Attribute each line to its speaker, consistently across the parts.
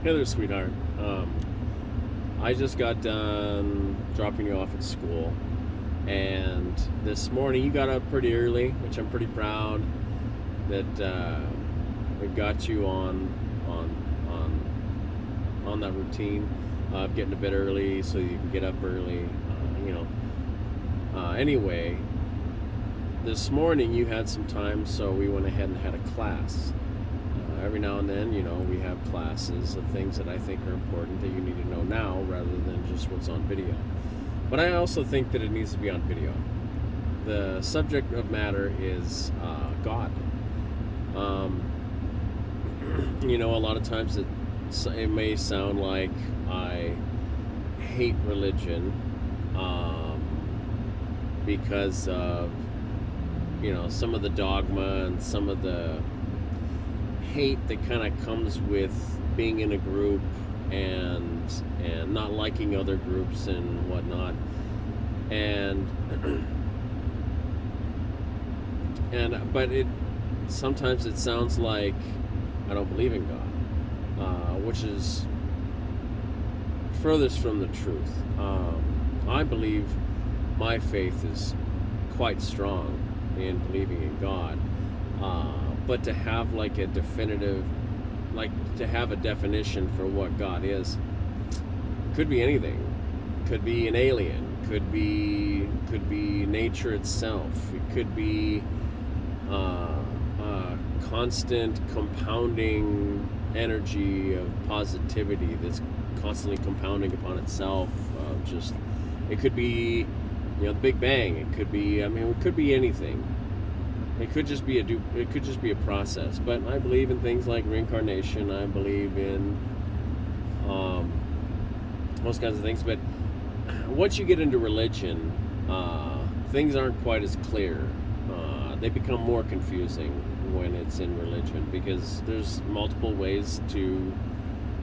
Speaker 1: Hey there, sweetheart. I just got done dropping you off at school, and this morning you got up pretty early, which I'm pretty proud that we got you on that routine of getting to bed early so you can get up early. Anyway, this morning you had some time, so we went ahead and had a class. Every now and then, we have classes of things that I think are important that you need to know now rather than just what's on video. But I also think that it needs to be on video. The subject of matter is God. A lot of times it may sound like I hate religion because of, some of the dogma and some of the hate that kind of comes with being in a group and not liking other groups and whatnot, and but it sometimes it sounds like I don't believe in God, which is furthest from the truth. I believe my faith is quite strong in believing in God. But to have like a definitive, to have a definition for what God is, could be anything. Could be an alien. Could be nature itself. It could be constant compounding energy of positivity that's constantly compounding upon itself. It could be, the Big Bang. It could be. It could be anything. It could just be a process. But I believe in things like reincarnation. I believe in most kinds of things. But once you get into religion, things aren't quite as clear. They become more confusing when it's in religion because there's multiple ways to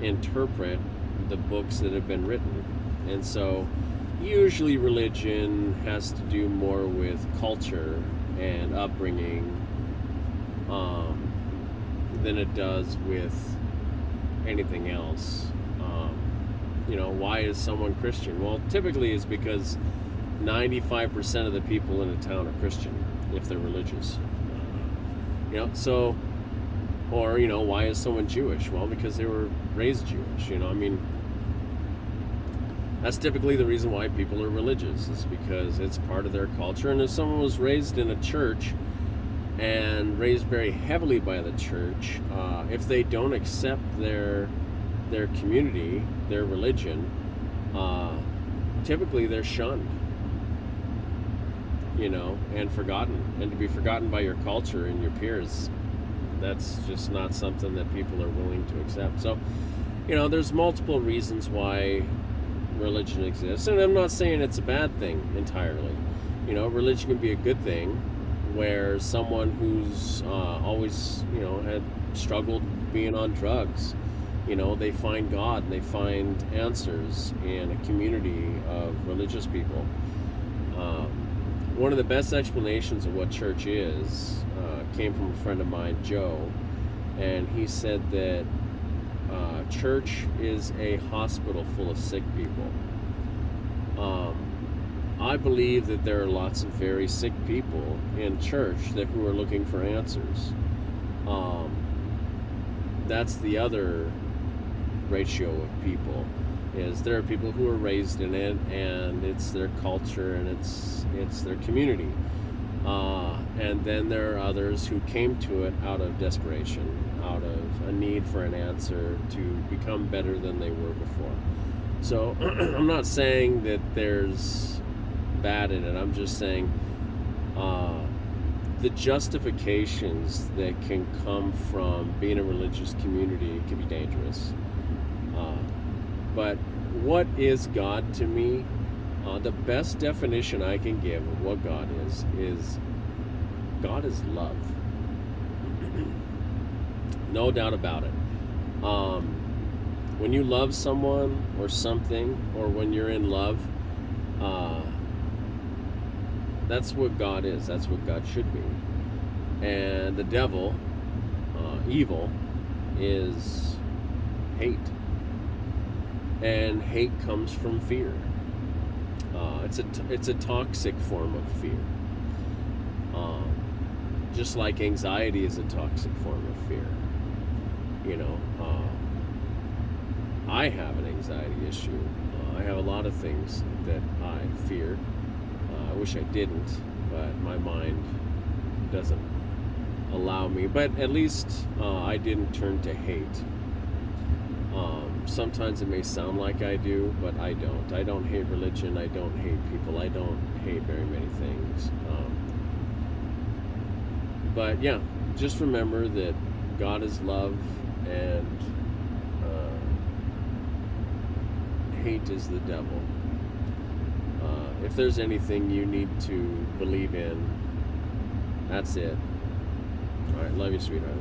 Speaker 1: interpret the books that have been written. And so usually religion has to do more with culture and upbringing than it does with anything else. Why is someone Christian? Well, typically it's because 95% of the people in a town are Christian if they're religious. Why is someone Jewish? Well, because they were raised Jewish. That's typically the reason why people are religious, is because it's part of their culture. And if someone was raised in a church and raised very heavily by the church, if they don't accept their community, their religion, typically they're shunned, and forgotten. And to be forgotten by your culture and your peers, that's just not something that people are willing to accept. So, there's multiple reasons why religion exists, and I'm not saying it's a bad thing entirely. Religion can be a good thing, where someone who's always had struggled being on drugs, they find God and they find answers in a community of religious people. One of the best explanations of what church is came from a friend of mine, Joe, and he said that church is a hospital full of sick people. I believe that there are lots of very sick people in church who are looking for answers. That's the other ratio of people, is there are people who are raised in it and it's their culture and it's their community. And then there are others who came to it out of desperation, out of a need for an answer to become better than they were before. So I'm not saying that there's bad in it. I'm just saying the justifications that can come from being a religious community can be dangerous. But what is God to me? The best definition I can give of what God is God is love. No doubt about it. When you love someone or something, or when you're in love, that's what God is. That's what God should be. And the devil, evil, is hate. And hate comes from fear. It's a toxic form of fear. Just like anxiety is a toxic form of fear. You know, I have an anxiety issue. I have a lot of things that I fear. I wish I didn't, but my mind doesn't allow me. But at least I didn't turn to hate. Sometimes it may sound like I do, but I don't. I don't hate religion. I don't hate people. I don't hate very many things. But yeah, just remember that God is love, and hate is the devil. If there's anything you need to believe in, that's it. All right, love you, sweetheart.